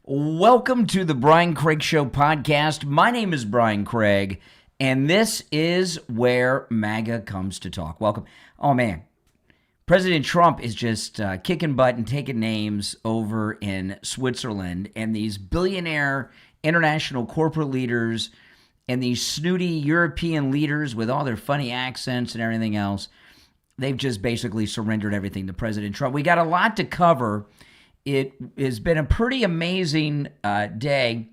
Welcome to the Brian Craig Show podcast. My name is Brian Craig, and this is where MAGA comes to talk. Welcome. Oh, man. President Trump is just kicking butt and taking names over in Switzerland, and these billionaire international corporate leaders and these snooty European leaders with all their funny accents and everything else, they've just basically surrendered everything to President Trump. We got a lot to cover. It has been a pretty amazing day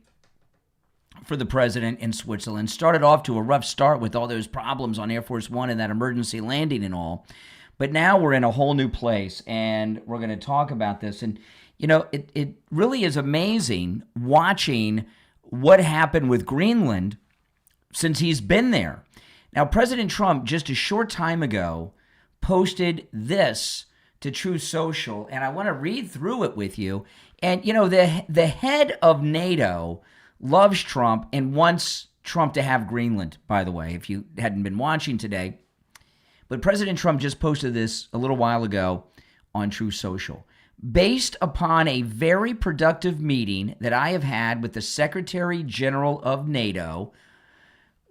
for the president in Switzerland. Started off to a rough start with all those problems on Air Force One and that emergency landing and all. But now we're in a whole new place, and we're going to talk about this. And, you know, it really is amazing watching what happened with Greenland since he's been there. Now, President Trump, just a short time ago, posted this to Truth Social, and I want to read through it with you. And, you know, the head of NATO loves Trump and wants Trump to have Greenland, by the way, if you hadn't been watching today. But President Trump just posted this a little while ago on Truth Social. Based upon a very productive meeting that I have had with the Secretary General of NATO,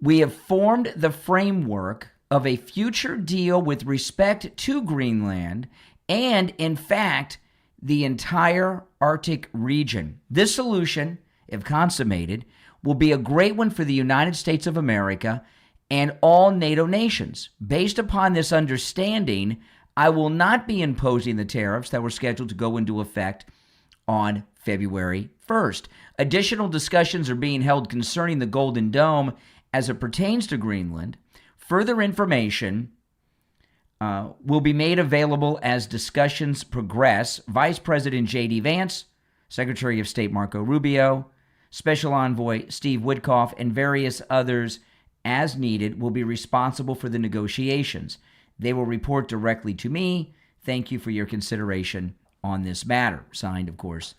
we have formed the framework of a future deal with respect to Greenland and, in fact, the entire Arctic region. This solution, if consummated, will be a great one for the United States of America and all NATO nations. Based upon this understanding, I will not be imposing the tariffs that were scheduled to go into effect on February 1st. Additional discussions are being held concerning the Golden Dome as it pertains to Greenland. Further information will be made available as discussions progress. Vice President J.D. Vance, Secretary of State Marco Rubio, Special Envoy Steve Witkoff, and various others, as needed, will be responsible for the negotiations. They will report directly to me. Thank you for your consideration on this matter. Signed, of course,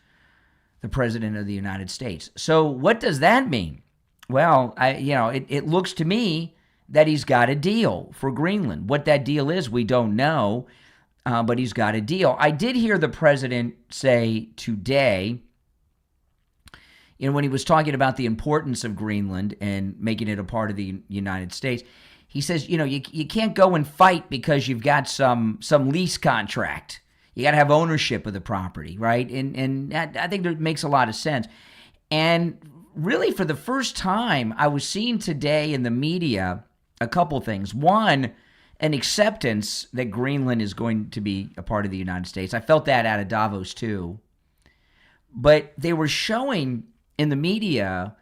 the President of the United States. So what does that mean? Well, it looks to me that he's got a deal for Greenland. What that deal is, we don't know, but he's got a deal. I did hear the president say today, you know, when he was talking about the importance of Greenland and making it a part of the United States, he says, you know, you can't go and fight because you've got some lease contract. You got to have ownership of the property, right? And I think that makes a lot of sense. And really, for the first time, I was seeing today in the media a couple things. One, an acceptance that Greenland is going to be a part of the United States. I felt that out of Davos too. But they were showing in the media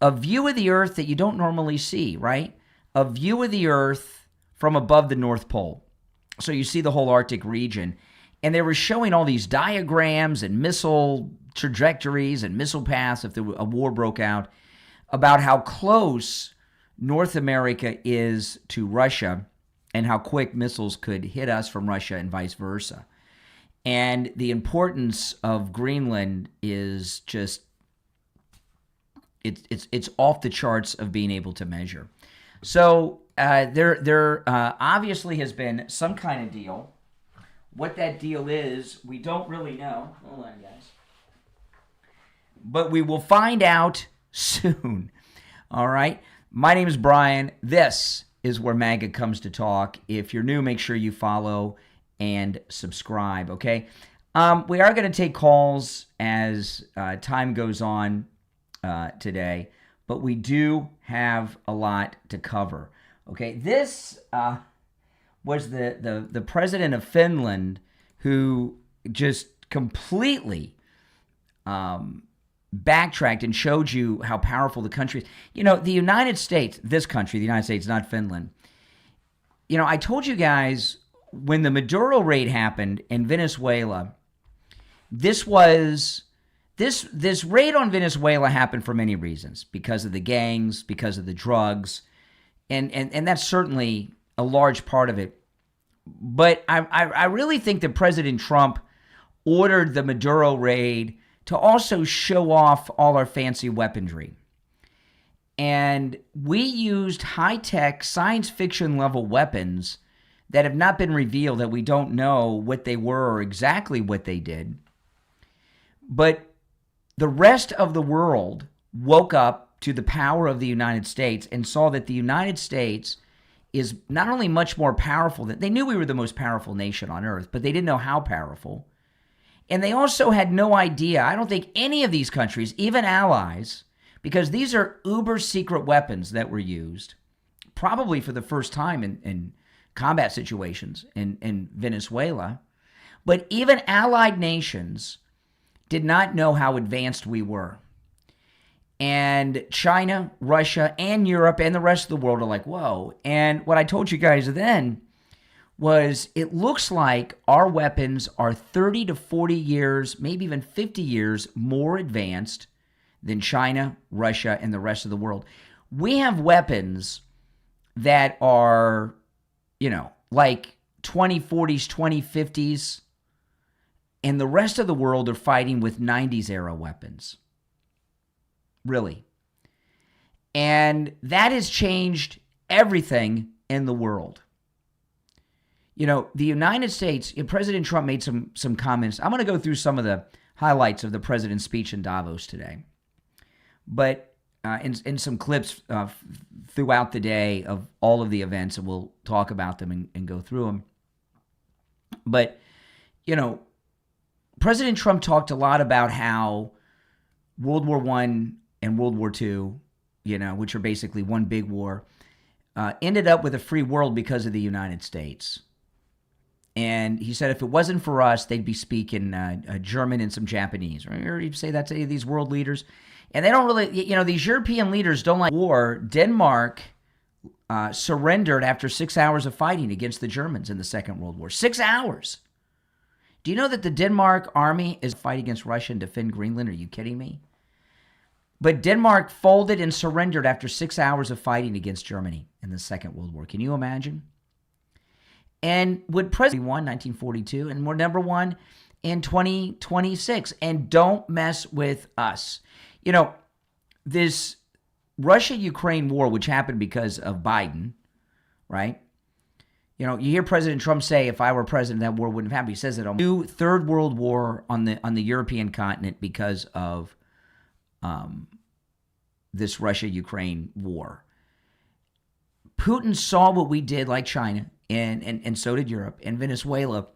a view of the Earth that you don't normally see, right? A view of the Earth from above the North Pole. So you see the whole Arctic region. And they were showing all these diagrams and missile trajectories and missile paths if a war broke out, about how close North America is to Russia and how quick missiles could hit us from Russia and vice versa. And the importance of Greenland is just, it's off the charts of being able to measure. So there obviously has been some kind of deal. What that deal is, we don't really know. Hold on, guys. But we will find out soon. All right? My name is Brian. This is where MAGA comes to talk. If you're new, make sure you follow and subscribe, okay? We are going to take calls as time goes on today, but we do have a lot to cover, okay? This was the president of Finland, who just completely backtracked and showed you how powerful the country is. You know, the United States, this country, the United States, not Finland. You know, I told you guys when the Maduro raid happened in Venezuela, this raid on Venezuela happened for many reasons, because of the gangs, because of the drugs, and that's certainly a large part of it. But I really think that President Trump ordered the Maduro raid to also show off all our fancy weaponry. And we used high-tech science fiction level weapons that have not been revealed, that we don't know what they were or exactly what they did. But the rest of the world woke up to the power of the United States and saw that the United States is not only much more powerful than they knew we were the most powerful nation on earth, but they didn't know how powerful. And they also had no idea. I don't think any of these countries, even allies, because these are uber secret weapons that were used, probably for the first time in combat situations in Venezuela. But even allied nations did not know how advanced we were. And China, Russia, and Europe, and the rest of the world are like, whoa. And what I told you guys then was it looks like our weapons are 30 to 40 years, maybe even 50 years more advanced than China, Russia, and the rest of the world. We have weapons that are, like 2040s, 2050s, and the rest of the world are fighting with 90s era weapons. Really. And that has changed everything in the world. The United States, President Trump made some comments. I'm going to go through some of the highlights of the president's speech in Davos today. But in some clips throughout the day of all of the events, and we'll talk about them and go through them. But, President Trump talked a lot about how World War I and World War II, which are basically one big war, ended up with a free world because of the United States. And he said if it wasn't for us, they'd be speaking German and some Japanese. Or you say that to these world leaders. And they don't really, these European leaders don't like war. Denmark surrendered after 6 hours of fighting against the Germans in the Second World War. 6 hours. Do you know that the Denmark army is fighting against Russia and defend Greenland? Are you kidding me? But Denmark folded and surrendered after 6 hours of fighting against Germany in the Second World War. Can you imagine? And would President won 1942, and we're number one in 2026. And don't mess with us. This Russia-Ukraine war, which happened because of Biden, right? You hear President Trump say, if I were president, that war wouldn't have happened. He says it on new third world war on the European continent because of this Russia-Ukraine war. Putin saw what we did, like China, and so did Europe and Venezuela,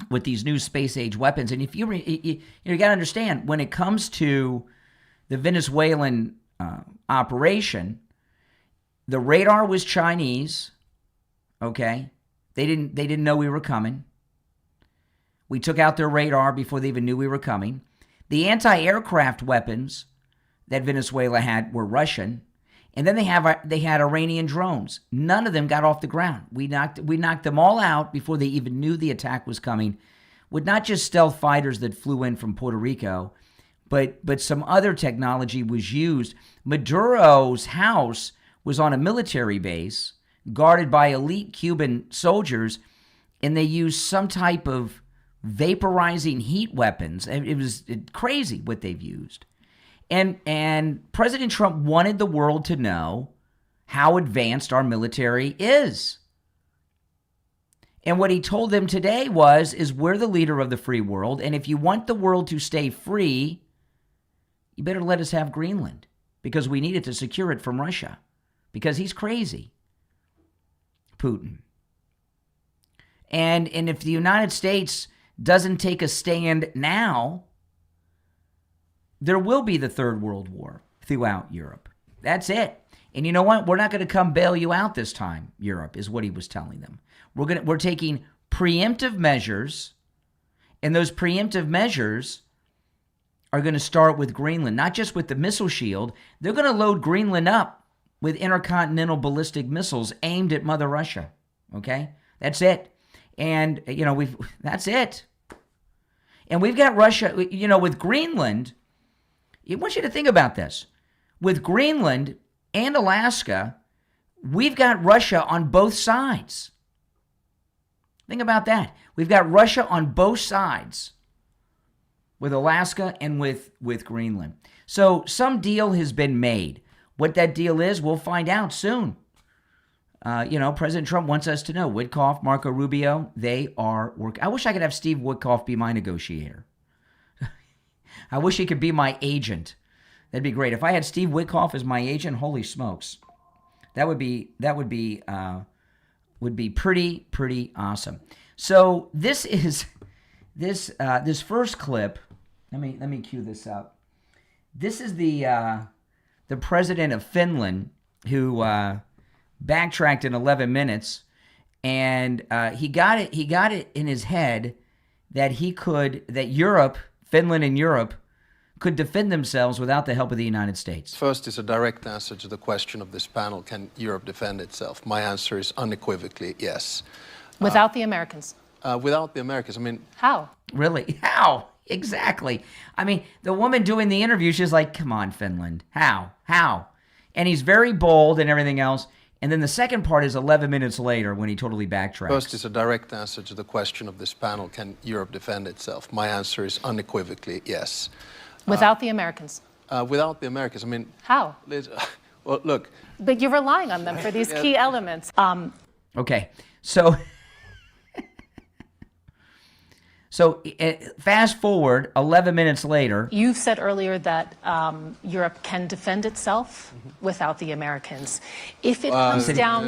with these new space-age weapons. And if you got to understand, when it comes to the Venezuelan operation, the radar was Chinese. Okay, they didn't know we were coming. We took out their radar before they even knew we were coming. The anti-aircraft weapons that Venezuela had were Russian, and then they had Iranian drones. None of them got off the ground. We knocked them all out before they even knew the attack was coming, with not just stealth fighters that flew in from Puerto Rico, but some other technology was used. Maduro's house was on a military base guarded by elite Cuban soldiers, and they used some type of vaporizing heat weapons. It was crazy what they've used. And President Trump wanted the world to know how advanced our military is. And what he told them today is we're the leader of the free world, and if you want the world to stay free, you better let us have Greenland, because we need it to secure it from Russia, because he's crazy, Putin. And if the United States doesn't take a stand now, there will be the Third World War throughout Europe. That's it. And you know what? We're not going to come bail you out this time, Europe, is what he was telling them. We're taking preemptive measures, and those preemptive measures are going to start with Greenland, not just with the missile shield. They're going to load Greenland up with intercontinental ballistic missiles aimed at Mother Russia. Okay? That's it. And, that's it. And we've got Russia, with Greenland. I want you to think about this. With Greenland and Alaska, we've got Russia on both sides. Think about that. We've got Russia on both sides with Alaska and with Greenland. So some deal has been made. What that deal is, we'll find out soon. President Trump wants us to know. Witkoff, Marco Rubio, they are working. I wish I could have Steve Witkoff be my negotiator. I wish he could be my agent. That'd be great. If I had Steve Witkoff as my agent, holy smokes, that would be pretty awesome. So this is this first clip. Let me cue this up. This is the president of Finland who backtracked in 11 minutes, and he got it in his head that Finland and Europe could defend themselves without the help of the United States. First is a direct answer to the question of this panel: can Europe defend itself? My answer is unequivocally yes. Without the Americans? Without the Americans, I mean... How? Really? How? Exactly. I mean, the woman doing the interview, she's like, come on, Finland. How? And he's very bold and everything else. And then the second part is 11 minutes later when he totally backtracks. First is a direct answer to the question of this panel: can Europe defend itself? My answer is unequivocally yes. Without the Americans? Without the Americans, I mean... How? Well, look... But you're relying on them for these key elements. Okay, so... So fast forward 11 minutes later. You said earlier that Europe can defend itself without the Americans. If it comes down...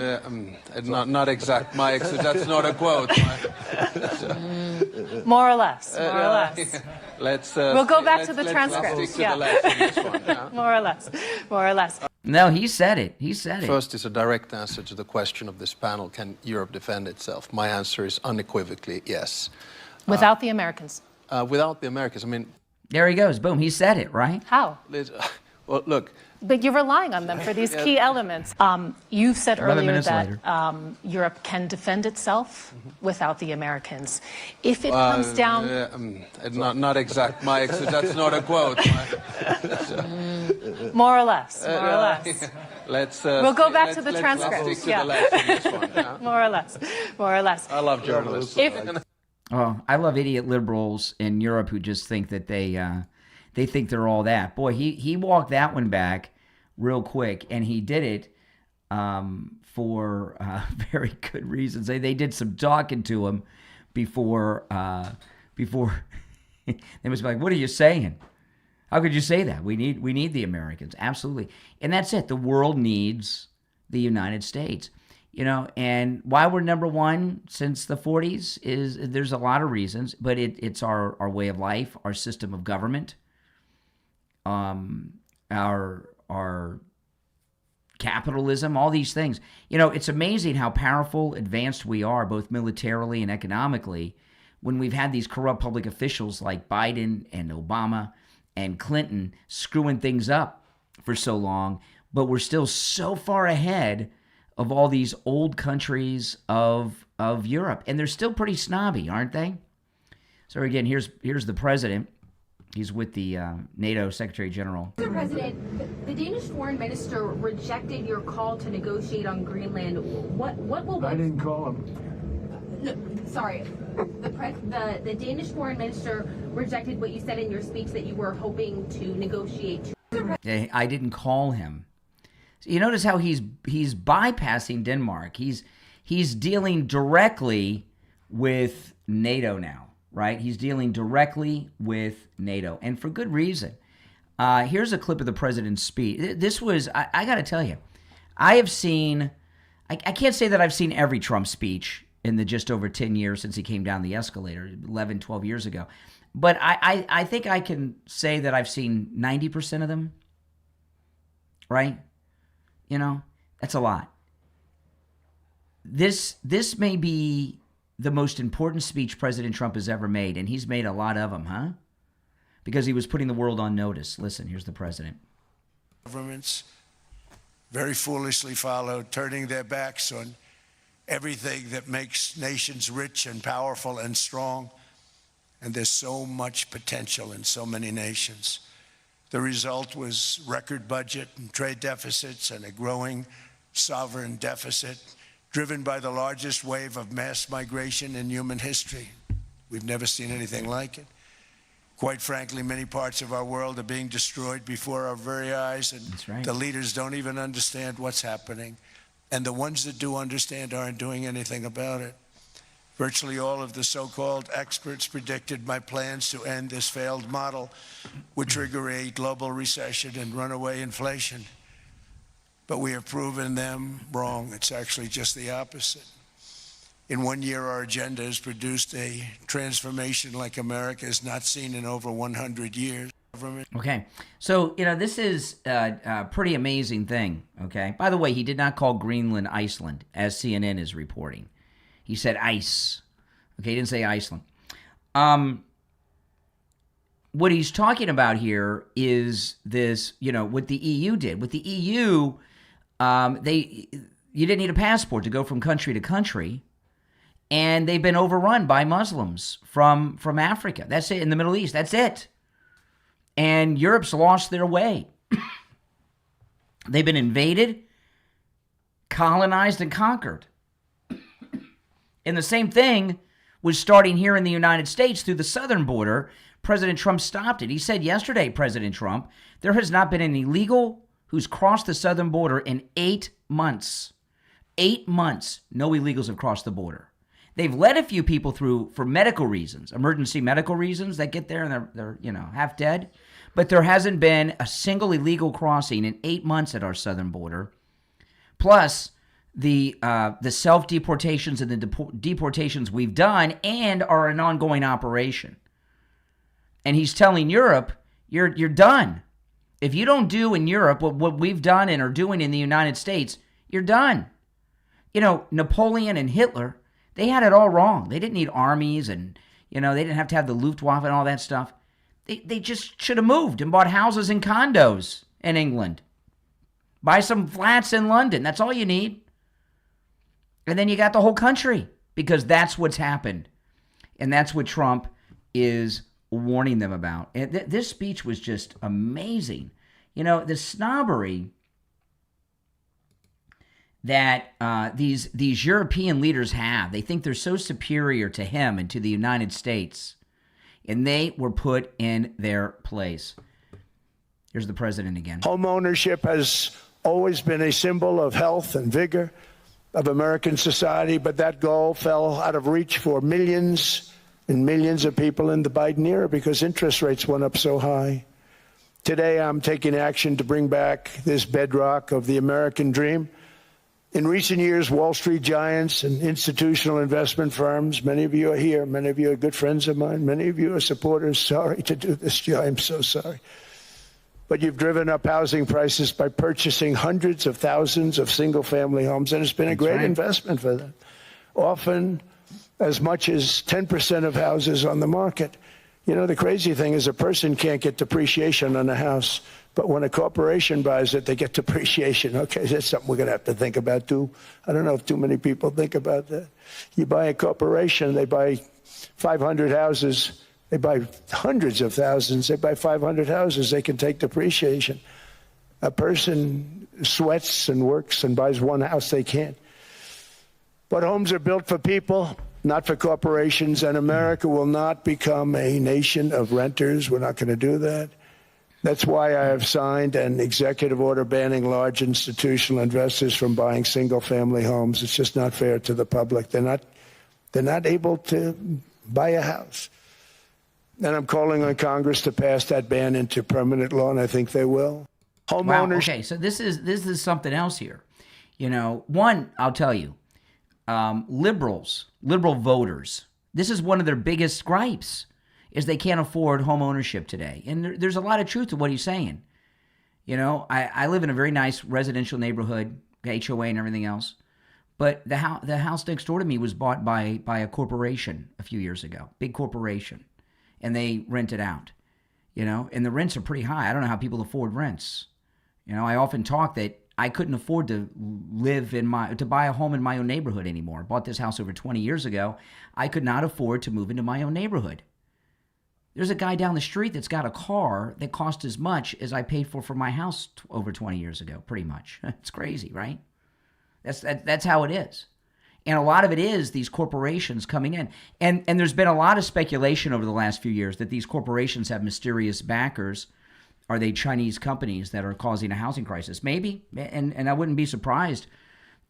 not exact, Mike, so that's not a quote. More or less. We'll go back to the transcript. More or less. No, he said it. First is a direct answer to the question of this panel: can Europe defend itself? My answer is unequivocally yes. Without the Americans? Without the Americans, I mean... There he goes. Boom. He said it, right? How? Well, look... But you're relying on them for these key elements. You said earlier that Europe can defend itself without the Americans. If it comes down... not exact, Mike, so that's not a quote. More or less. We'll go back to the transcript. More or less. I love journalists. Oh, I love idiot liberals in Europe who just think that they think they're all that. Boy, he walked that one back real quick, and he did it for very good reasons. They did some talking to him before they must be like, "What are you saying? How could you say that? We need the Americans, absolutely." And that's it. The world needs the United States. You know, and why we're number one since the 40s is there's a lot of reasons, but it's our way of life, our system of government, our capitalism, all these things. You know, it's amazing how powerful, advanced we are, both militarily and economically, when we've had these corrupt public officials like Biden and Obama and Clinton screwing things up for so long, but we're still so far ahead of all these old countries of Europe. And they're still pretty snobby, aren't they? So again, here's the president. He's with the NATO Secretary General. Mr. President, the Danish foreign minister rejected your call to negotiate on Greenland. What will... I didn't call him. No, sorry. The Danish foreign minister rejected what you said in your speech that you were hoping to negotiate. I didn't call him. So you notice how he's bypassing Denmark. He's dealing directly with NATO now, right? He's dealing directly with NATO, and for good reason. Here's a clip of the president's speech. This was, I got to tell you, I have seen, I can't say that I've seen every Trump speech in the just over 10 years since he came down the escalator, 11, 12 years ago. But I think I can say that I've seen 90% of them, right? You know, that's a lot. This may be the most important speech President Trump has ever made, and he's made a lot of them, huh? Because he was putting the world on notice. Listen, here's the president. Governments very foolishly followed, turning their backs on everything that makes nations rich and powerful and strong. And there's so much potential in so many nations. The result was record budget and trade deficits and a growing sovereign deficit driven by the largest wave of mass migration in human history. We've never seen anything like it. Quite frankly, many parts of our world are being destroyed before our very eyes, and That's right. The leaders don't even understand what's happening. And the ones that do understand aren't doing anything about it. Virtually all of the so-called experts predicted my plans to end this failed model would trigger a global recession and runaway inflation. But we have proven them wrong. It's actually just the opposite. In 1 year, our agenda has produced a transformation like America has not seen in over 100 years. Okay, so, this is a pretty amazing thing, okay? By the way, he did not call Greenland Iceland, as CNN is reporting. He said ice. Okay, he didn't say Iceland. What he's talking about here is this, what the EU did. With the EU, you didn't need a passport to go from country to country, and they've been overrun by Muslims from Africa. That's it, in the Middle East. That's it. And Europe's lost their way. They've been invaded, colonized, and conquered. And the same thing was starting here in the United States through the southern border. President Trump stopped it. He said yesterday, President Trump, there has not been an illegal who's crossed the southern border in 8 months. 8 months, no illegals have crossed the border. They've let a few people through for medical reasons, emergency medical reasons. They get there and they're half dead. But there hasn't been a single illegal crossing in 8 months at our southern border. Plus, the self-deportations and the deportations we've done and are an ongoing operation. And he's telling Europe, you're done. If you don't do in Europe what we've done and are doing in the United States, you're done. Napoleon and Hitler, they had it all wrong. They didn't need armies and, they didn't have to have the Luftwaffe and all that stuff. They just should have moved and bought houses and condos in England. Buy some flats in London. That's all you need. And then you got the whole country, because that's what's happened. And that's what Trump is warning them about. And this speech was just amazing. The snobbery that these European leaders have. They think they're so superior to him and to the United States. And they were put in their place. Here's the president again. Home ownership has always been a symbol of health and vigor of American society, but that goal fell out of reach for millions and millions of people in the Biden era because interest rates went up so high. Today, I'm taking action to bring back this bedrock of the American dream. In recent years, Wall Street giants and institutional investment firms, many of you are here, many of you are good friends of mine, many of you are supporters. Sorry to do this, Joe, I'm so sorry. But you've driven up housing prices by purchasing hundreds of thousands of single-family homes, and it's been a great investment for them. Often as much as 10% of houses on the market. The crazy thing is a person can't get depreciation on a house, but when a corporation buys it, they get depreciation. Okay, that's something we're going to have to think about, too. I don't know if too many people think about that. You buy a corporation, they buy 500 houses. They buy hundreds of thousands. They buy 500 houses. They can take depreciation. A person sweats and works and buys one house, they can't. But homes are built for people, not for corporations, and America will not become a nation of renters. We're not going to do that. That's why I have signed an executive order banning large institutional investors from buying single-family homes. It's just not fair to the public. They're not able to buy a house. And I'm calling on Congress to pass that ban into permanent law, and I think they will. Wow, okay, so this is something else here. One, I'll tell you, liberal voters, this is one of their biggest gripes, is they can't afford home ownership today. And there's a lot of truth to what he's saying. I live in a very nice residential neighborhood, HOA and everything else. But the house next door to me was bought by a corporation a few years ago, big corporation. And they rent it out, and the rents are pretty high. I don't know how people afford rents. I often talk that I couldn't afford to to buy a home in my own neighborhood anymore. I bought this house over 20 years ago. I could not afford to move into my own neighborhood. There's a guy down the street that's got a car that cost as much as I paid for my house over 20 years ago, pretty much. It's crazy, right? That's how it is. And a lot of it is these corporations coming in. And there's been a lot of speculation over the last few years that these corporations have mysterious backers. Are they Chinese companies that are causing a housing crisis? Maybe. And I wouldn't be surprised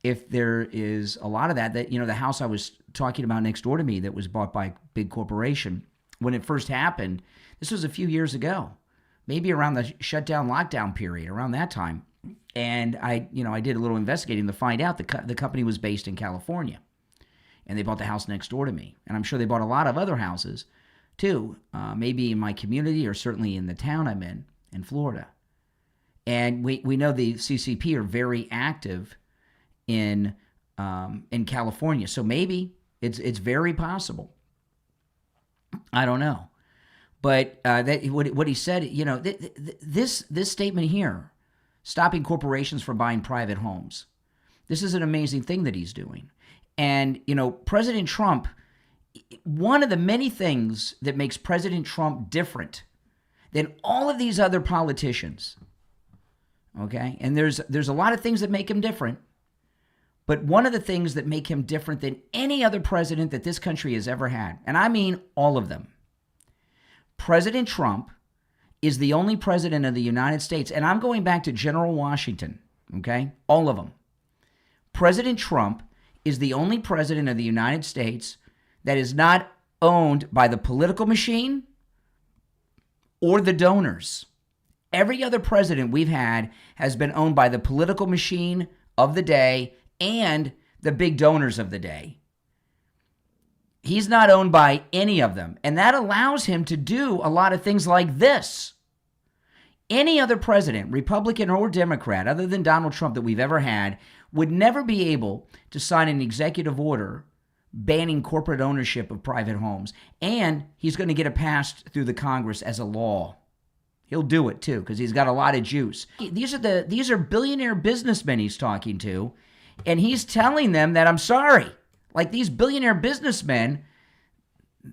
if there is a lot of that, the house I was talking about next door to me that was bought by a big corporation. When it first happened, this was a few years ago, maybe around the shutdown lockdown period, around that time. And I did a little investigating to find out the company was based in California, and they bought the house next door to me. And I'm sure they bought a lot of other houses too, maybe in my community or certainly in the town I'm in Florida. And we know the CCP are very active in California, so maybe it's very possible. I don't know, but what he said, this statement here, stopping corporations from buying private homes, this is an amazing thing that he's doing. And President Trump, one of the many things that makes President Trump different than all of these other politicians, okay, and there's a lot of things that make him different, but one of the things that make him different than any other president that this country has ever had, and I mean all of them, President Trump is the only president of the United States, and I'm going back to General Washington, okay, all of them. President Trump is the only president of the United States that is not owned by the political machine or the donors. Every other president we've had has been owned by the political machine of the day and the big donors of the day. He's not owned by any of them, and that allows him to do a lot of things like this. Any other president, Republican or Democrat, other than Donald Trump that we've ever had, would never be able to sign an executive order banning corporate ownership of private homes, and he's going to get it passed through the Congress as a law. He'll do it too because he's got a lot of juice. These are billionaire businessmen he's talking to, and he's telling them that, I'm sorry, like these billionaire businessmen,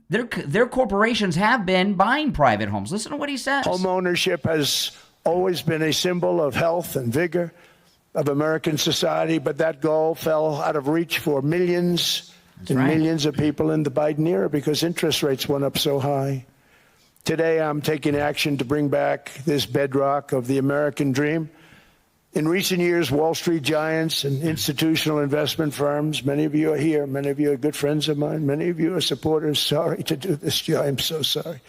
their corporations have been buying private homes. Listen to what he says. Home ownership has always been a symbol of health and vigor of American society, but that goal fell out of reach for millions millions of people in the Biden era because interest rates went up so high. Today, I'm taking action to bring back this bedrock of the American dream. In recent years, Wall Street giants and institutional investment firms, many of you are here, many of you are good friends of mine, many of you are supporters. Sorry to do this to you, I'm so sorry.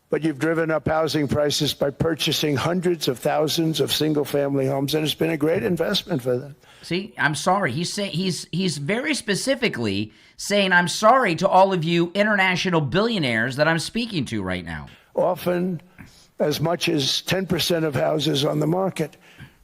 But you've driven up housing prices by purchasing hundreds of thousands of single-family homes, and it's been a great investment for them. See, I'm sorry. He's very specifically saying, I'm sorry to all of you international billionaires that I'm speaking to right now. Often as much as 10% of houses on the market.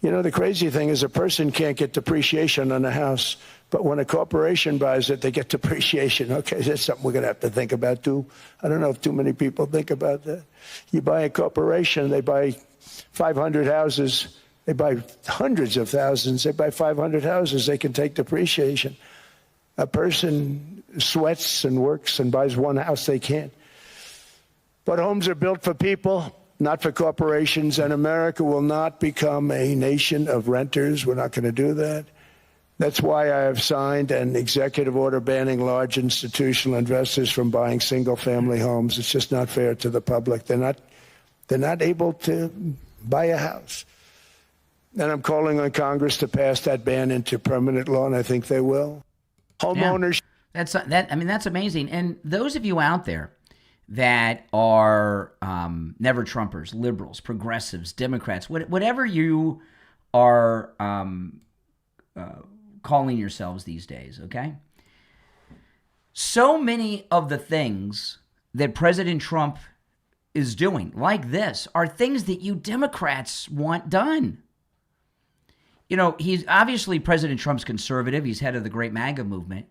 The crazy thing is a person can't get depreciation on a house, but when a corporation buys it, they get depreciation. Okay, that's something we're going to have to think about too. I don't know if too many people think about that. You buy a corporation, they buy 500 houses, they buy hundreds of thousands, they buy 500 houses, they can take depreciation. A person sweats and works and buys one house, they can't. But homes are built for people, not for corporations, and America will not become a nation of renters. We're not going to do that. That's why I have signed an executive order banning large institutional investors from buying single-family homes. It's just not fair to the public. They're not able to buy a house. And I'm calling on Congress to pass that ban into permanent law, and I think they will. Homeowners. Yeah, that's amazing. And those of you out there that are never Trumpers, liberals, progressives, Democrats, whatever you are calling yourselves these days, okay? So many of the things that President Trump is doing, like this, are things that you Democrats want done. He's obviously, President Trump's conservative. He's head of the great MAGA movement.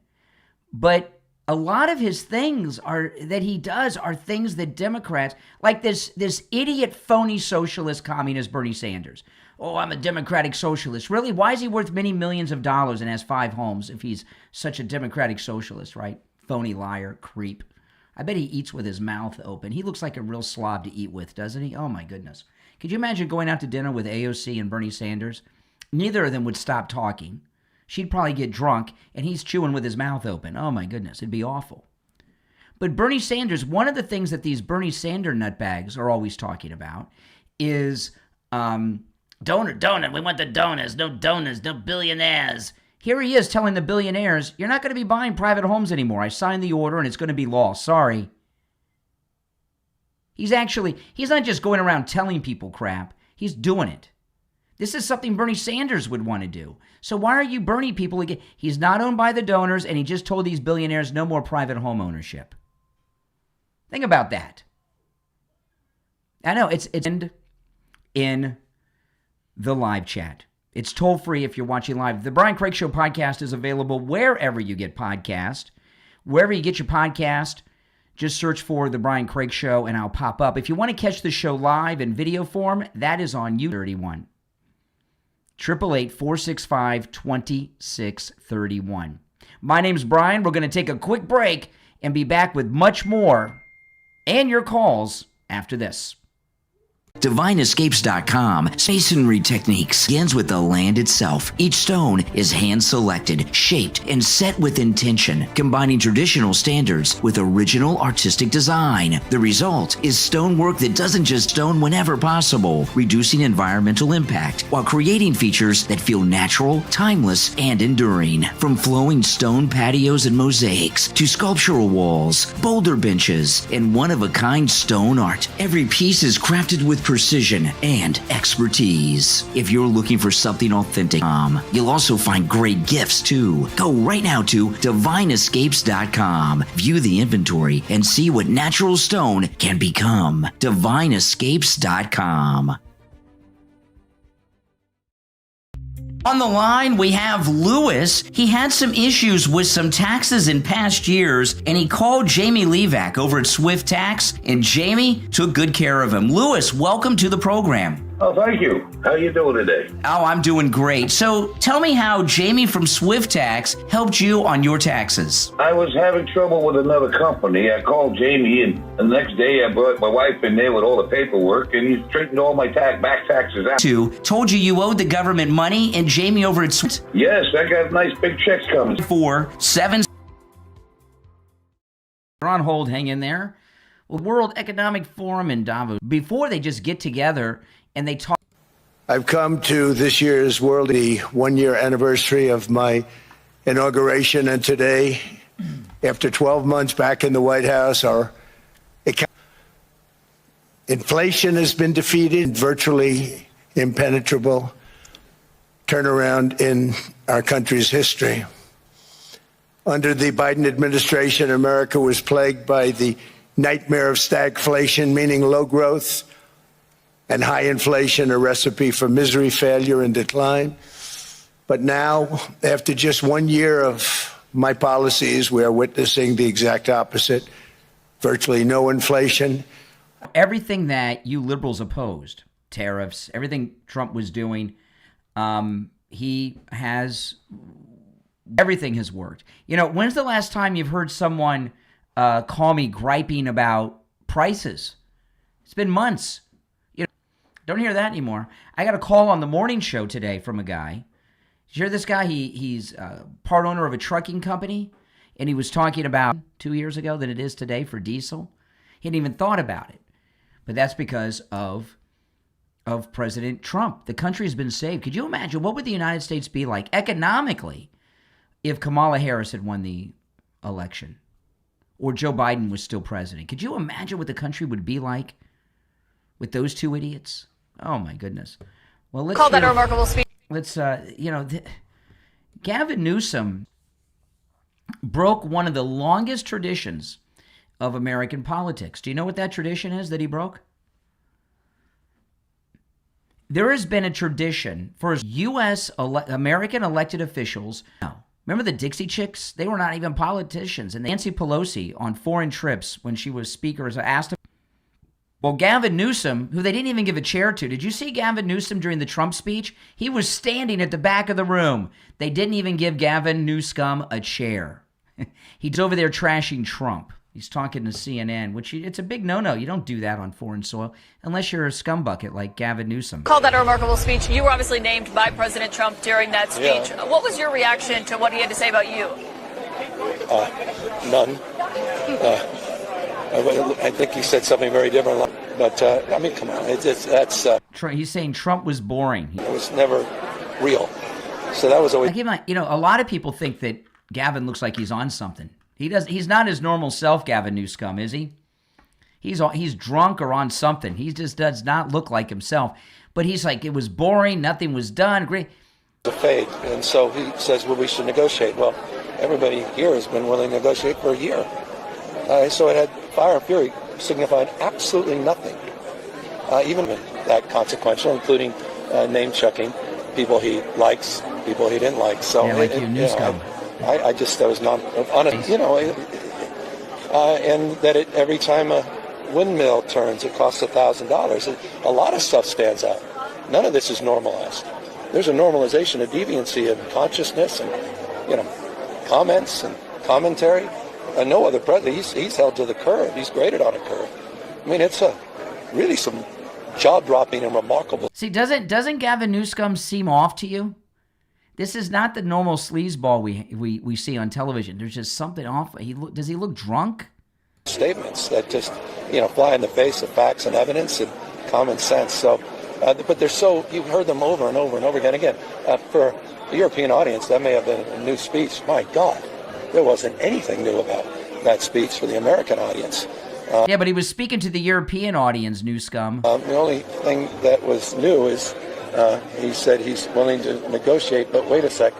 But a lot of his things that he does are things that Democrats, like this idiot, phony socialist communist Bernie Sanders. Oh, I'm a democratic socialist. Really? Why is he worth many millions of dollars and has 5 homes if he's such a democratic socialist, right? Phony liar, creep. I bet he eats with his mouth open. He looks like a real slob to eat with, doesn't he? Oh, my goodness. Could you imagine going out to dinner with AOC and Bernie Sanders? Neither of them would stop talking. She'd probably get drunk, and he's chewing with his mouth open. Oh, my goodness. It'd be awful. But Bernie Sanders, one of the things that these Bernie Sanders nutbags are always talking about is donor. We want the donors. No donors, no billionaires. Here he is telling the billionaires, you're not going to be buying private homes anymore. I signed the order and it's going to be law. Sorry. He's not just going around telling people crap. He's doing it. This is something Bernie Sanders would want to do. So why are you Bernie people again? He's not owned by the donors, and he just told these billionaires no more private home ownership. Think about that. I know, it's in the live chat. It's toll free if you're watching live. The Brian Craig Show podcast is available wherever you get podcast. Wherever you get your podcast, just search for The Brian Craig Show and I'll pop up. If you want to catch the show live in video form, that is on U31. 888-465-2631. My name's Brian. We're going to take a quick break and be back with much more and your calls after this. DivineEscapes.com. Masonry techniques begins with the land itself. Each stone is hand-selected, shaped, and set with intention, combining traditional standards with original artistic design. The result is stonework that doesn't just stone whenever possible, reducing environmental impact while creating features that feel natural, timeless, and enduring. From flowing stone patios and mosaics to sculptural walls, boulder benches, and one-of-a-kind stone art, every piece is crafted with precision and expertise. If you're looking for something authentic, you'll also find great gifts too. Go right now to DivineEscapes.com. View the inventory and see what natural stone can become. DivineEscapes.com. On the line, we have Lewis. He had some issues with some taxes in past years, and he called Jamie Levac over at Swift Tax, and Jamie took good care of him. Lewis, welcome to the program. Oh, thank you. How you doing today? Oh, I'm doing great. So tell me how Jamie from Swift Tax helped you on your taxes. I was having trouble with another company. I called Jamie, and the next day I brought my wife in there with all the paperwork, and he straightened all my back taxes out. Told you owed the government money, and Jamie over at Swift. Yes, I got nice big checks coming. 4-7. You're on hold. Hang in there. Well, World Economic Forum in Davos. Before they just get together and they talk. I've come to this year's World, the one-year anniversary of my inauguration, and today, after 12 months back in the White House, our inflation has been defeated, virtually impenetrable turnaround in our country's history. Under the Biden administration, America was plagued by the nightmare of stagflation, meaning low growth, and high inflation, a recipe for misery, failure, and decline. But now, after just 1 year of my policies, we are witnessing the exact opposite. Virtually no inflation. Everything that you liberals opposed, tariffs, everything Trump was doing, everything has worked. You know, when's the last time you've heard someone call me griping about prices? It's been months. Don't hear that anymore. I got a call on the morning show today from a guy. Did you hear this guy? He's part owner of a trucking company, and he was talking about 2 years ago than it is today for diesel. He hadn't even thought about it. But that's because of President Trump. The country's been saved. Could you imagine what would the United States be like economically if Kamala Harris had won the election or Joe Biden was still president? Could you imagine what the country would be like with those two idiots? Oh, my goodness. Well, let's call that a remarkable speech. Let's, Gavin Newsom broke one of the longest traditions of American politics. Do you know what that tradition is that he broke? There has been a tradition for American elected officials. Remember the Dixie Chicks? They were not even politicians. And Nancy Pelosi on foreign trips when she was speaker asked him. Well, Gavin Newsom, who they didn't even give a chair to. Did you see Gavin Newsom during the Trump speech? He was standing at the back of the room. They didn't even give Gavin Newsom a chair. He's over there trashing Trump. He's talking to CNN, which it's a big no-no. You don't do that on foreign soil unless you're a scumbucket like Gavin Newsom. Called that a remarkable speech. You were obviously named by President Trump during that speech. Yeah. What was your reaction to what he had to say about you? None. I think he said something very different. But, I mean, come on. He's saying Trump was boring. It was never real. So that was always. Like, a lot of people think that Gavin looks like he's on something. He's not his normal self, Gavin Newsom, is he? He's drunk or on something. He just does not look like himself. But he's like, it was boring. Nothing was done. Great. A fade, and so he says, well, we should negotiate. Well, everybody here has been willing to negotiate for a year. So it had fire and fury signifying absolutely nothing, even that consequential, including name-checking people he likes, people he didn't like. So yeah, like Newsom. I just, that was not honest, and that every time a windmill turns, it costs $1,000. A lot of stuff stands out. None of this is normalized. There's a normalization of deviancy and consciousness and, comments and commentary. And no other president, he's held to the curve. He's graded on a curve. I mean, it's really some jaw-dropping and remarkable. See, doesn't Gavin Newsom seem off to you? This is not the normal sleazeball we see on television. There's just something off. Does he look drunk? Statements that just, fly in the face of facts and evidence and common sense. So, but they're so, you've heard them over and over and over again. Again, for the European audience, that may have been a new speech. My God, there wasn't anything new about that speech for the American audience. Yeah, but he was speaking to the European audience, Newsom. The only thing that was new is he said he's willing to negotiate, but wait a sec,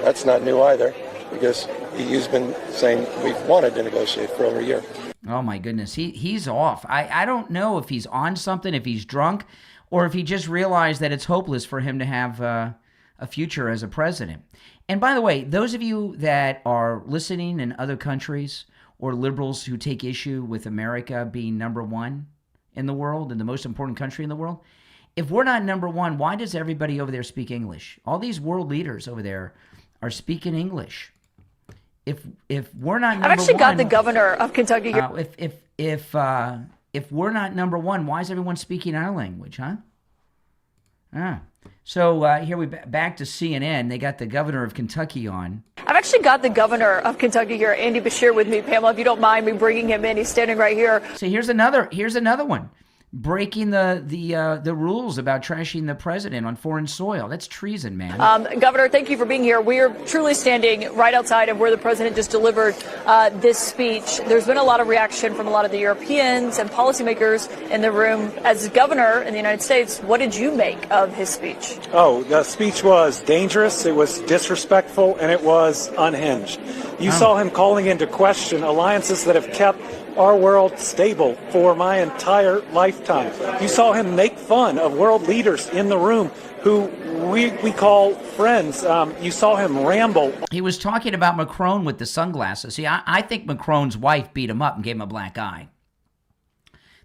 that's not new either, because he's been saying we've wanted to negotiate for over a year. Oh my goodness, he's off. I don't know if he's on something, if he's drunk, or if he just realized that it's hopeless for him to have a future as a president. And by the way, those of you that are listening in other countries or liberals who take issue with America being number one in the world and the most important country in the world, if we're not number one, why does everybody over there speak English? All these world leaders over there are speaking English. If we're not number one, I've actually got the governor of Kentucky here. If we're not number one, why is everyone speaking our language, huh? So here we back to CNN. They got the governor of Kentucky on. I've actually got the governor of Kentucky here, Andy Beshear, with me. Pamela, if you don't mind me bringing him in, he's standing right here. So here's another one. Breaking the rules about trashing the president on foreign soil. That's treason, man. Governor, thank you for being here. We are truly standing right outside of where the president just delivered this speech. There's been a lot of reaction from a lot of the Europeans and policymakers in the room. As governor in the United States, what did you make of his speech? Oh, the speech was dangerous, it was disrespectful, and it was unhinged. You saw him calling into question alliances that have kept our world stable for my entire lifetime. You saw him make fun of world leaders in the room who we call friends. You saw him ramble. He was talking about Macron with the sunglasses. See, I think Macron's wife beat him up and gave him a black eye.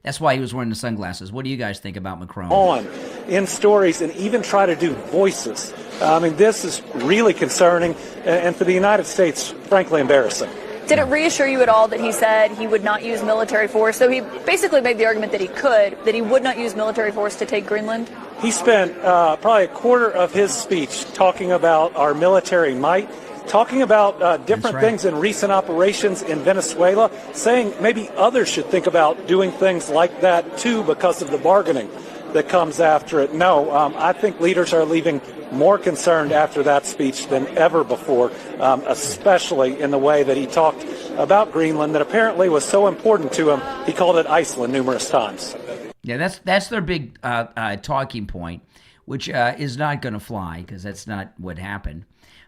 That's why he was wearing the sunglasses. What do you guys think about Macron? On in stories and even try to do voices. I mean, this is really concerning and for the United States, frankly, embarrassing. Did it reassure you at all that he said he would not use military force? So he basically made the argument that he would not use military force to take Greenland? He spent probably a quarter of his speech talking about our military might, talking about different things in recent operations in Venezuela, saying maybe others should think about doing things like that too because of the bargaining that comes after it. No, I think leaders are leaving more concerned after that speech than ever before, especially in the way that he talked about Greenland that apparently was so important to him. He called it Iceland numerous times. Yeah, that's their big talking point, which is not going to fly because that's not what happened.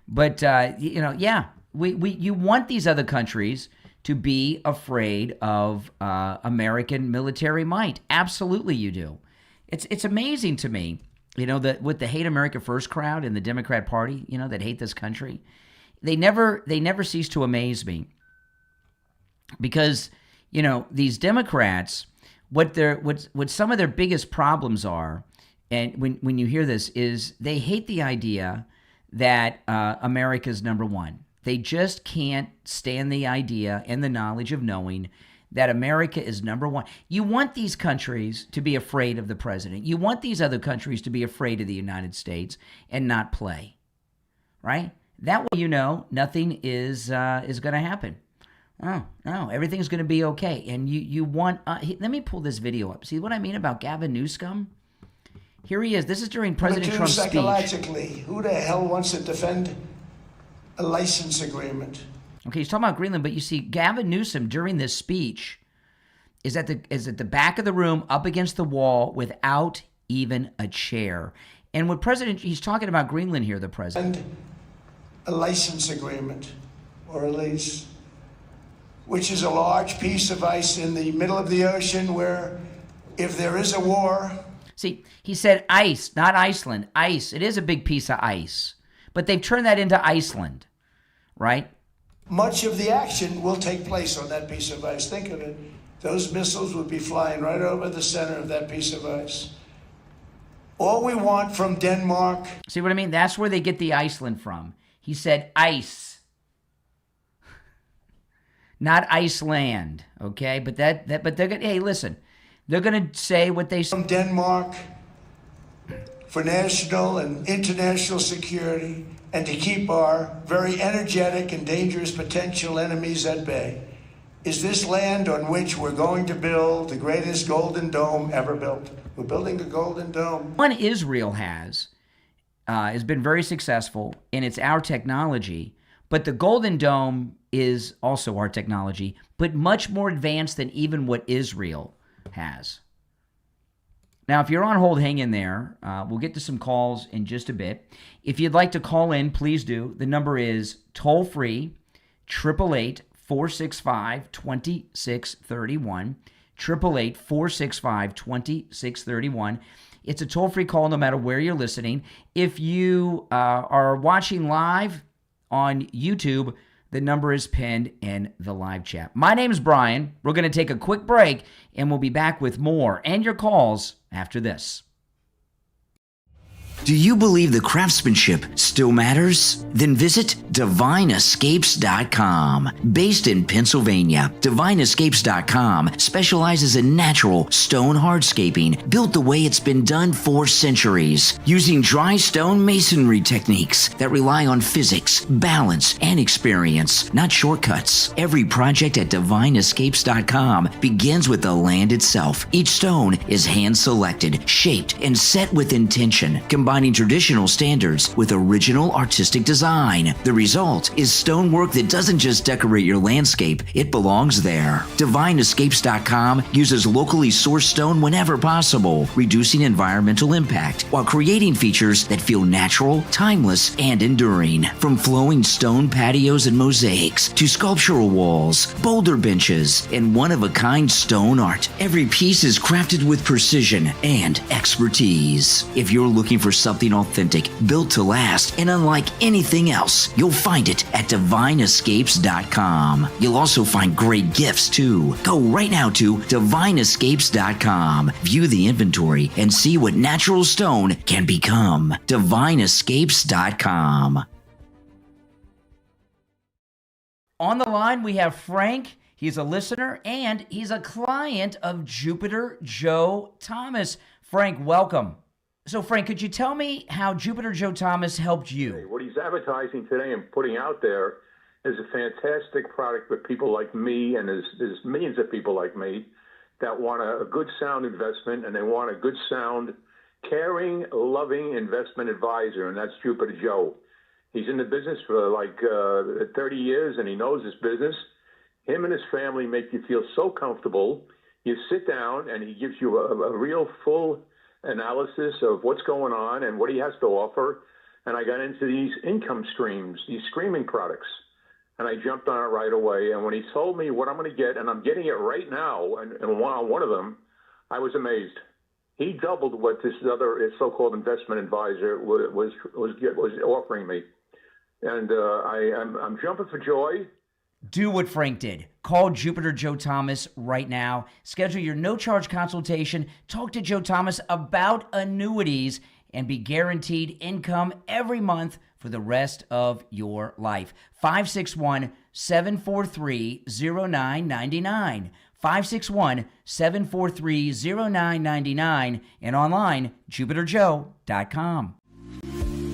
But, you want these other countries to be afraid of American military might. Absolutely you do. It's amazing to me, that with the Hate America First crowd in the Democrat Party, that hate this country, they never cease to amaze me. Because, these Democrats, what some of their biggest problems are, and when you hear this, is they hate the idea that America's number one. They just can't stand the idea and the knowledge of knowing that America is number one. You want these countries to be afraid of the president. You want these other countries to be afraid of the United States and not play, right? That way nothing is going to happen. Oh, no, everything's going to be okay. And you want... let me pull this video up. See what I mean about Gavin Newsom? Here he is. This is during President Trump's speech. Psychologically, who the hell wants to defend a license agreement? Okay, he's talking about Greenland, but you see Gavin Newsom during this speech is at the back of the room up against the wall without even a chair. And what he's talking about Greenland here, the president. And a license agreement or a lease, which is a large piece of ice in the middle of the ocean where if there is a war. See, he said ice, not Iceland. Ice. It is a big piece of ice. But they've turned that into Iceland, right? Much of the action will take place on that piece of ice. Think of it. Those missiles would be flying right over the center of that piece of ice. All we want from Denmark. See what I mean? That's where they get the Iceland from. He said ice, not Iceland. Okay, but but they're gonna. Hey, listen, they're gonna say what they say. From Denmark for national and international security, and to keep our very energetic and dangerous potential enemies at bay, is this land on which we're going to build the greatest Golden Dome ever built. We're building the Golden Dome. One Israel has been very successful, and it's our technology. But the Golden Dome is also our technology, but much more advanced than even what Israel has. Now, if you're on hold, hang in there. We'll get to some calls in just a bit. If you'd like to call in, please do. The number is toll-free, 888-465-2631, 888-465-2631. It's a toll-free call no matter where you're listening. If you are watching live on YouTube, the number is pinned in the live chat. My name is Brian. We're going to take a quick break, and we'll be back with more and your calls after this. Do you believe the craftsmanship still matters? Then visit DivineEscapes.com. Based in Pennsylvania, DivineEscapes.com specializes in natural stone hardscaping built the way it's been done for centuries, using dry stone masonry techniques that rely on physics, balance, and experience, not shortcuts. Every project at DivineEscapes.com begins with the land itself. Each stone is hand-selected, shaped, and set with intention, combining traditional standards with original artistic design. The result is stonework that doesn't just decorate your landscape, it belongs there. DivineEscapes.com uses locally sourced stone whenever possible, reducing environmental impact while creating features that feel natural, timeless, and enduring. From flowing stone patios and mosaics to sculptural walls, boulder benches, and one-of-a-kind stone art, every piece is crafted with precision and expertise. If you're looking for something authentic, built to last, and unlike anything else, you'll find it at DivineEscapes.com. You'll also find great gifts, too. Go right now to DivineEscapes.com. View the inventory and see what natural stone can become. DivineEscapes.com. On the line, we have Frank. He's a listener, and he's a client of Jupiter Joe Thomas. Frank, welcome. So, Frank, could you tell me how Jupiter Joe Thomas helped you? What he's advertising today and putting out there is a fantastic product for people like me, and there's millions of people like me that want a good sound investment, and they want a good sound, caring, loving investment advisor, and that's Jupiter Joe. He's in the business for like 30 years, and he knows his business. Him and his family make you feel so comfortable. You sit down, and he gives you a real full analysis of what's going on and what he has to offer. And I got into these income streams, these streaming products, and I jumped on it right away. And when he told me what I'm going to get, and I'm getting it right now, and on one of them, I was amazed. He doubled what this other so-called investment advisor was offering me, and I'm jumping for joy. Do what Frank did. Call Jupiter Joe Thomas right now. Schedule your no-charge consultation. Talk to Joe Thomas about annuities and be guaranteed income every month for the rest of your life. 561-743-0999. 561-743-0999 and online, jupiterjoe.com.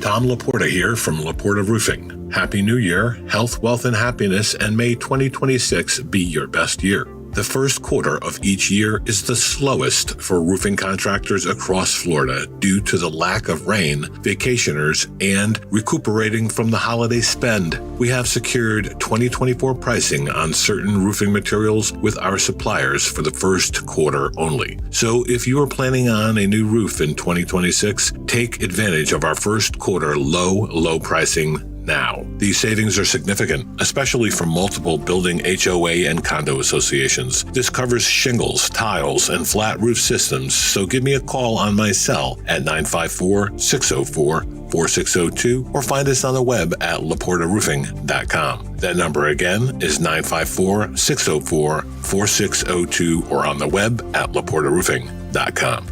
Tom Laporta here from Laporta Roofing. Happy New Year, health, wealth, and happiness, and may 2026 be your best year. The first quarter of each year is the slowest for roofing contractors across Florida due to the lack of rain, vacationers, and recuperating from the holiday spend. We have secured 2024 pricing on certain roofing materials with our suppliers for the first quarter only. So if you are planning on a new roof in 2026, take advantage of our first quarter low pricing now. These savings are significant, especially for multiple building HOA and condo associations. This covers shingles, tiles, and flat roof systems, so give me a call on my cell at 954-604-4602 or find us on the web at laportaroofing.com. That number again is 954-604-4602 or on the web at laportaroofing.com.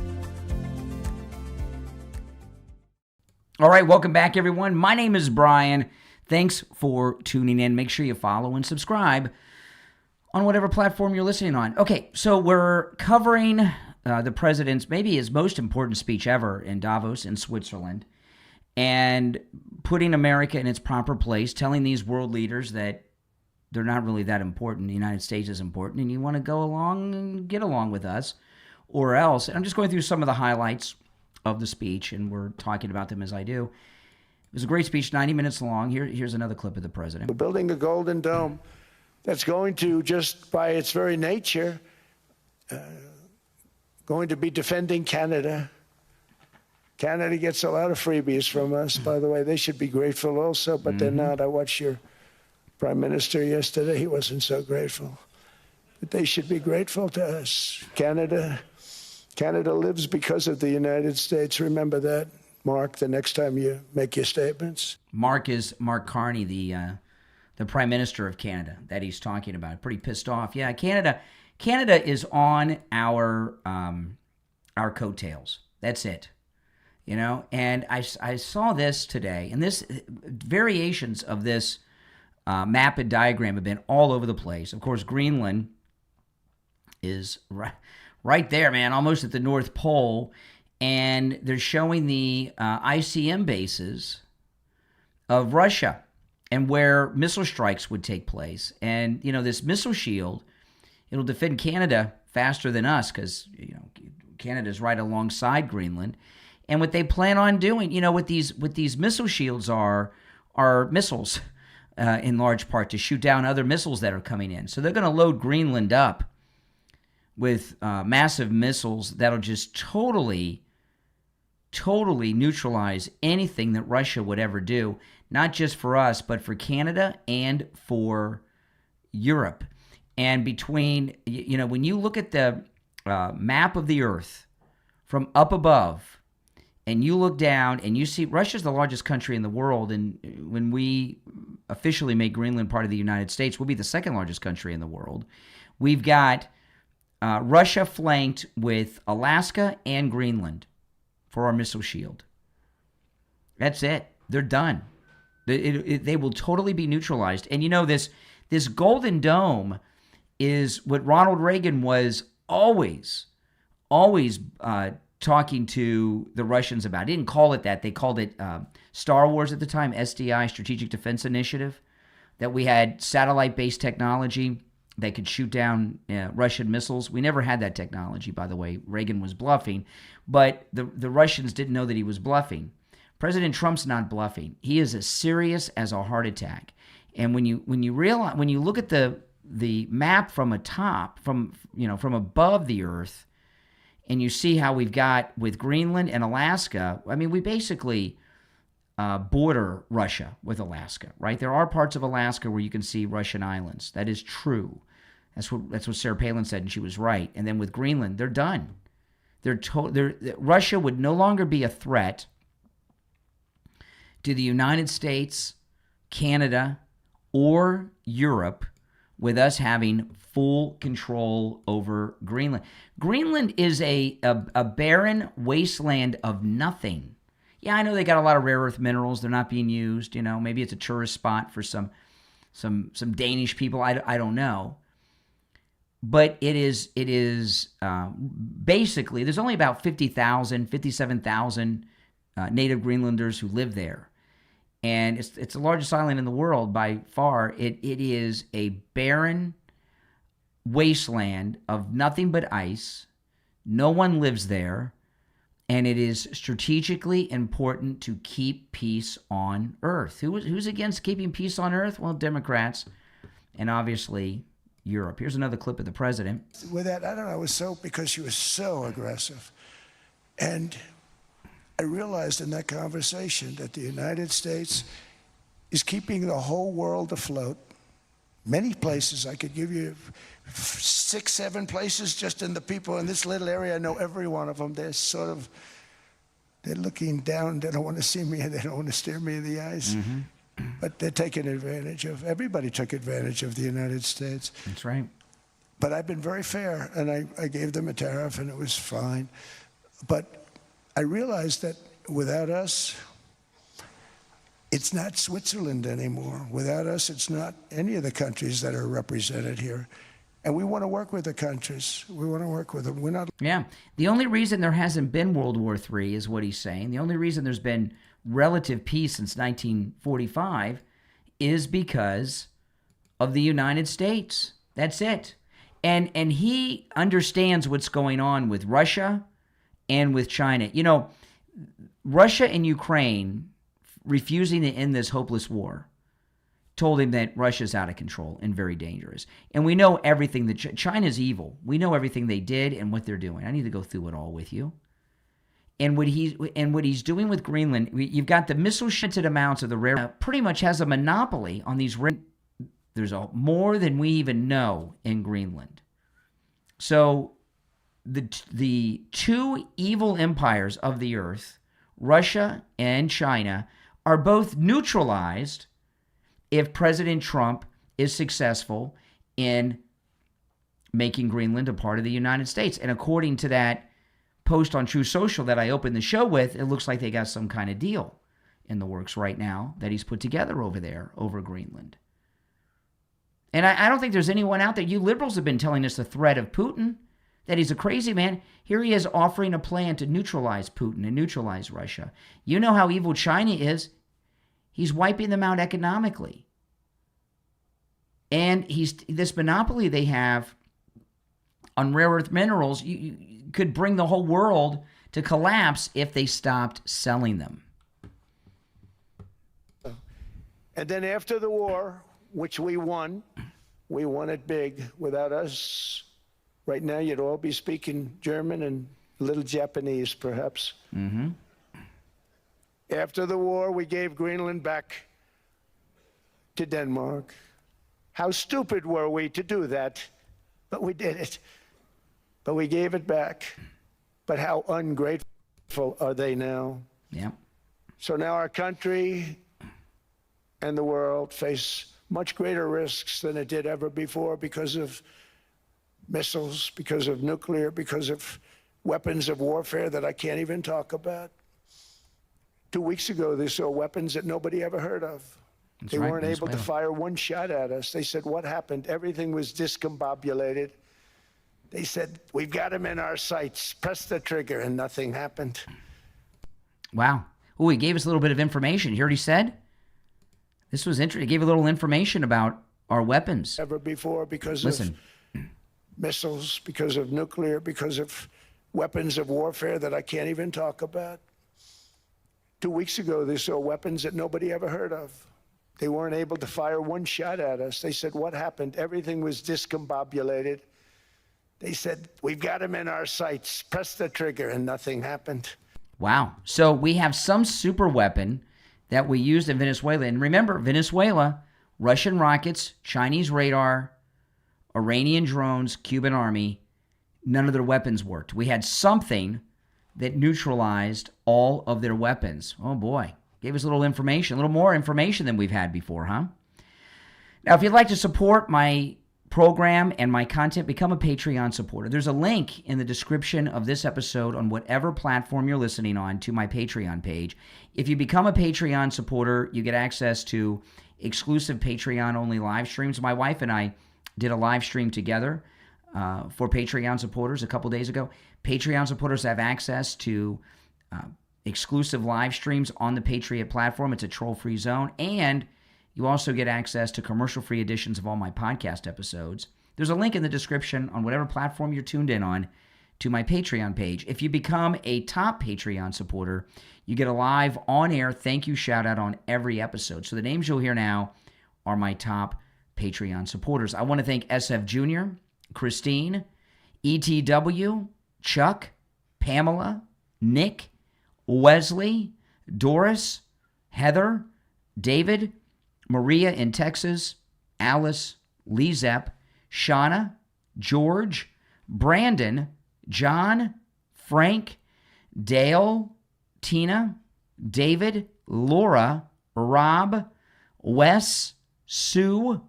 All right, welcome back, everyone. My name is Brian. Thanks for tuning in. Make sure you follow and subscribe on whatever platform you're listening on. Okay, so we're covering the president's, maybe his most important speech ever in Davos in Switzerland, and putting America in its proper place, telling these world leaders that they're not really that important. The United States is important, and you want to go along and get along with us, or else. And I'm just going through some of the highlights of the speech, and we're talking about them as I do. It was a great speech, 90 minutes long. Here's another clip of the president. We're building a golden dome that's going to, just by its very nature, going to be defending Canada. Canada gets a lot of freebies from us, by the way. They should be grateful also, but they're not. I watched your prime minister yesterday. He wasn't so grateful. But they should be grateful to us. Canada lives because of the United States. Remember that, Mark, the next time you make your statements. Mark is Mark Carney, the Prime Minister of Canada that he's talking about. Pretty pissed off. Yeah, Canada is on our coattails. That's it. You know, and I saw this today, and this variations of this map and diagram have been all over the place. Of course, Greenland is right there, man, almost at the North Pole, and they're showing the ICM bases of Russia and where missile strikes would take place. And, you know, this missile shield, it'll defend Canada faster than us because, you know, Canada's right alongside Greenland. And what they plan on doing, you know, what these missile shields are missiles in large part to shoot down other missiles that are coming in. So they're going to load Greenland up with massive missiles that'll just totally neutralize anything that Russia would ever do, not just for us, but for Canada and for Europe. And between, you know, when you look at the map of the Earth from up above, and you look down and you see Russia's the largest country in the world, and when we officially make Greenland part of the United States, we'll be the second largest country in the world. We've got Russia flanked with Alaska and Greenland for our missile shield. That's it. They're done. They will totally be neutralized. And you know, this Golden Dome is what Ronald Reagan was always talking to the Russians about. He didn't call it that. They called it Star Wars at the time, SDI, Strategic Defense Initiative, that we had satellite-based technology that could shoot down Russian missiles. We never had that technology, by the way. Reagan was bluffing, but the Russians didn't know that he was bluffing. President Trump's not bluffing. He is as serious as a heart attack. And when you look at the map from from above the Earth, and you see how we've got with Greenland and Alaska, I mean, we basically border Russia with Alaska, right? There are parts of Alaska where you can see Russian islands. That is true. That's what Sarah Palin said, and she was right. And then with Greenland, they're done. Russia would no longer be a threat to the United States, Canada, or Europe with us having full control over Greenland. Greenland is a barren wasteland of nothing. Yeah, I know they got a lot of rare earth minerals. They're not being used. You know, maybe it's a tourist spot for some Danish people. I don't know. But it is basically, there's only about 57,000 native Greenlanders who live there. And it's the largest island in the world by far. It is a barren, wasteland of nothing but ice. No one lives there. And it is strategically important to keep peace on Earth. Who's against keeping peace on Earth? Well, Democrats and obviously Europe. Here's another clip of the president. With that, I don't know, it was because she was so aggressive. And I realized in that conversation that the United States is keeping the whole world afloat. Many places, I could give you 6, 7 places just in the people in this little area. I know every one of them. They're looking down. They don't want to see me, and they don't want to stare me in the eyes. Mm-hmm. But they're taking advantage of, everybody took advantage of the United States. That's right. But I've been very fair, and I gave them a tariff, and it was fine. But I realized that without us, it's not Switzerland anymore. Without us, it's not any of the countries that are represented here. And we want to work with the countries. We want to work with them. We're not. Yeah. The only reason there hasn't been World War III is what he's saying. The only reason there's been relative peace since 1945 is because of the United States. That's it. And he understands what's going on with Russia and with China. You know, Russia and Ukraine refusing to end this hopeless war told him that Russia's out of control and very dangerous. And we know everything that China's evil. We know everything they did and what they're doing. I need to go through it all with you. And what he's doing with Greenland, you've got the missile-shifted amounts of the rare, pretty much has a monopoly on these rare. There's more than we even know in Greenland. So the two evil empires of the earth, Russia and China, are both neutralized if President Trump is successful in making Greenland a part of the United States. And according to that post on True Social that I opened the show with, it looks like they got some kind of deal in the works right now that he's put together over there, over Greenland. And I don't think there's anyone out there. You liberals have been telling us the threat of Putin, that he's a crazy man. Here he is offering a plan to neutralize Putin and neutralize Russia. You know how evil China is. He's wiping them out economically. And this monopoly they have on rare earth minerals you could bring the whole world to collapse if they stopped selling them. And then after the war, which we won it big. Without us, right now you'd all be speaking German and a little Japanese, perhaps. Mm-hmm. After the war, we gave Greenland back to Denmark. How stupid were we to do that? But we did it. But we gave it back. But how ungrateful are they now? Yeah. So now our country and the world face much greater risks than it did ever before because of missiles, because of nuclear, because of weapons of warfare that I can't even talk about. 2 weeks ago, they saw weapons that nobody ever heard of. They weren't able to fire one shot at us. They said, what happened? Everything was discombobulated. They said, we've got them in our sights. Press the trigger, and nothing happened. Wow. Oh, he gave us a little bit of information. You heard what he said? This was interesting. He gave a little information about our weapons. Ever before because of missiles, because of nuclear, because of weapons of warfare that I can't even talk about. 2 weeks ago, they saw weapons that nobody ever heard of. They weren't able to fire one shot at us. They said, what happened? Everything was discombobulated. They said, we've got them in our sights. Press the trigger, and nothing happened. Wow. So we have some super weapon that we used in Venezuela. And remember, Venezuela, Russian rockets, Chinese radar, Iranian drones, Cuban army, none of their weapons worked. We had something that neutralized all of their weapons. Oh, boy. Gave us a little information, a little more information than we've had before, huh? Now, if you'd like to support my program and my content, become a Patreon supporter. There's a link in the description of this episode on whatever platform you're listening on to my Patreon page. If you become a Patreon supporter, you get access to exclusive Patreon-only live streams. My wife and I did a live stream together for Patreon supporters a couple days ago. Patreon supporters have access to exclusive live streams on the Patriot platform. It's a troll-free zone. And you also get access to commercial-free editions of all my podcast episodes There's a link in the description on whatever platform you're tuned in on to my Patreon page. If you become a top Patreon supporter, you get a live on-air thank you shout-out on every episode. So the names you'll hear now are my top Patreon supporters. I want to thank SF Jr., Christine, ETW, Chuck, Pamela, Nick, Wesley, Doris, Heather, David, Maria in Texas, Alice, Lee Zepp, Shauna, George, Brandon, John, Frank, Dale, Tina, David, Laura, Rob, Wes, Sue,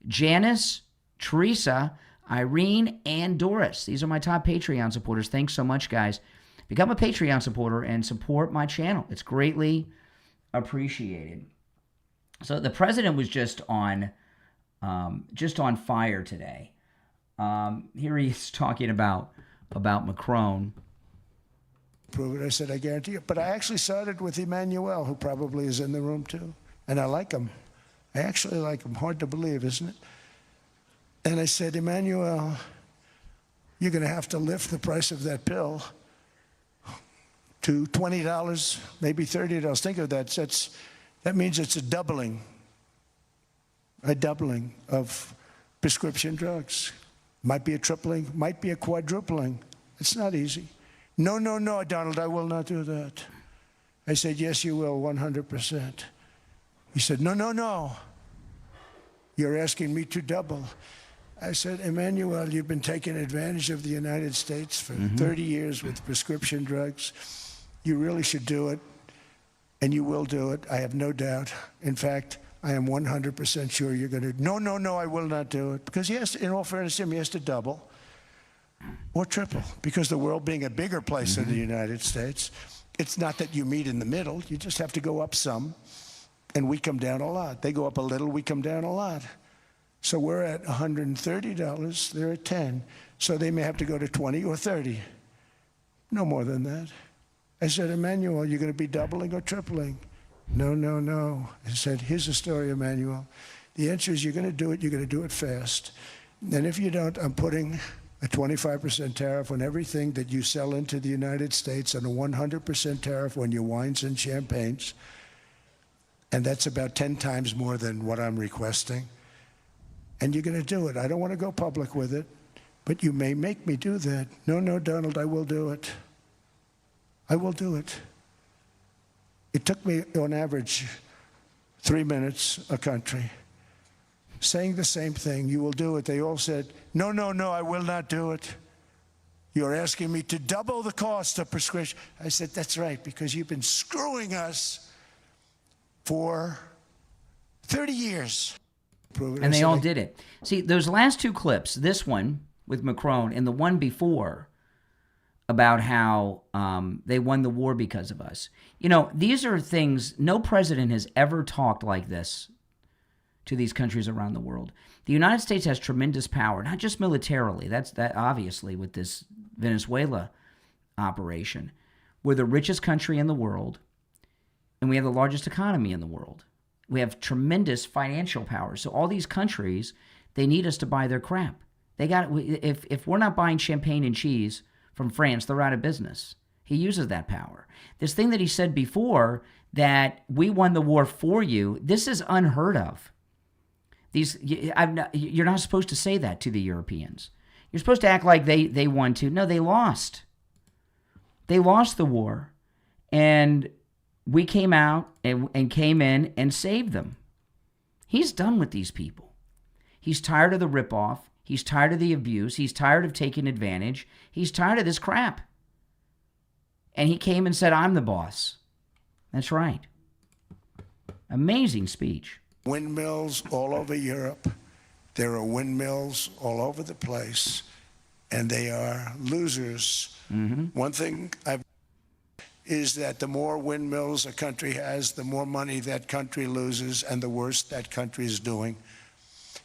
Janice, Teresa, Irene, and Doris. These are my top Patreon supporters. Thanks so much, guys. Become a Patreon supporter and support my channel. It's greatly appreciated. So the president was just on fire today. Here he's talking about Macron. Prove it. I said, I guarantee you. But I actually started with Emmanuel, who probably is in the room too. And I like him. I actually like him. Hard to believe, isn't it? And I said, Emmanuel, you're going to have to lift the price of that pill to $20, maybe $30. Think of that. That means it's a doubling of prescription drugs. Might be a tripling, might be a quadrupling. It's not easy. No, Donald, I will not do that. I said, yes, you will, 100%. He said, no. You're asking me to double. I said, Emmanuel, you've been taking advantage of the United States for 30 years with prescription drugs. You really should do it, and you will do it. I have no doubt. In fact, I am 100% sure you're going to. No, I will not do it. Because he has to, in all fairness to him, he has to double or triple. Because the world being a bigger place than the United States, it's not that you meet in the middle. You just have to go up some, and we come down a lot. They go up a little, we come down a lot. So we're at $130, they're at 10. So they may have to go to 20 or 30. No more than that. I said, Emmanuel, you're going to be doubling or tripling? No. I said, here's the story, Emmanuel. The answer is you're going to do it fast. And if you don't, I'm putting a 25% tariff on everything that you sell into the United States and a 100% tariff on your wines and champagnes. And that's about 10 times more than what I'm requesting. And you're going to do it. I don't want to go public with it, but you may make me do that. No, Donald, I will do it. I will do it. It took me, on average, 3 minutes a country, saying the same thing. You will do it. They all said, no, I will not do it. You're asking me to double the cost of prescription. I said, that's right, because you've been screwing us for 30 years. And they all did it. See, those last two clips, this one with Macron and the one before about how they won the war because of us. You know, these are things, no president has ever talked like this to these countries around the world. The United States has tremendous power, not just militarily. That obviously with this Venezuela operation. We're the richest country in the world, and we have the largest economy in the world. We have tremendous financial power. So all these countries, they need us to buy their crap. If we're not buying champagne and cheese from France, they're out of business. He uses that power. This thing that he said before, that we won the war for you, this is unheard of. You're not supposed to say that to the Europeans. You're supposed to act like they won too. No, they lost. They lost the war. And we came out and came in and saved them. He's done with these people. He's tired of the ripoff. He's tired of the abuse. He's tired of taking advantage. He's tired of this crap. And he came and said, I'm the boss. That's right. Amazing speech. Windmills all over Europe. There are windmills all over the place. And they are losers. One thing is that the more windmills a country has, the more money that country loses and the worse that country is doing.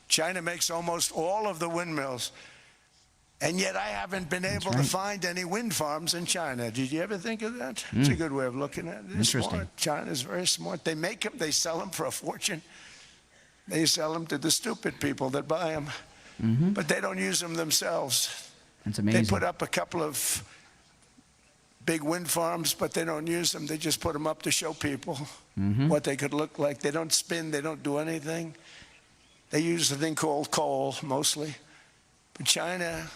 China makes almost all of the windmills, and yet I haven't been able to find any wind farms in China. Did you ever think of that? It's a good way of looking at it. It's smart. China's very smart. They make them, they sell them for a fortune. They sell them to the stupid people that buy them. but they don't use them themselves. That's amazing. They put up a couple of big wind farms, but they don't use them. They just put them up to show people what they could look like. They don't spin. They don't do anything. They use a thing called coal mostly. But China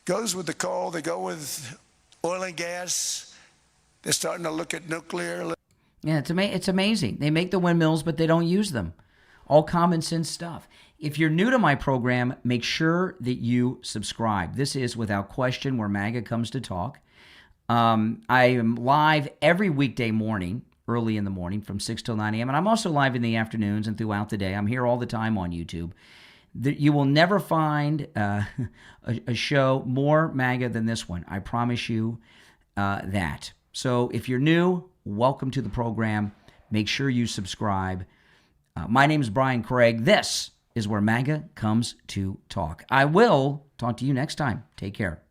goes with the coal. They go with oil and gas. They're starting to look at nuclear. Yeah, it's amazing. They make the windmills, but they don't use them. All common sense stuff. If you're new to my program, make sure that you subscribe. This is, without question, where MAGA comes to talk. I am live every weekday morning, early in the morning from 6 till 9 a.m. And I'm also live in the afternoons and throughout the day. I'm here all the time on YouTube. You will never find a show more MAGA than this one. I promise you that. So if you're new, welcome to the program. Make sure you subscribe. My name is Brian Craig. This is where MAGA comes to talk. I will talk to you next time. Take care.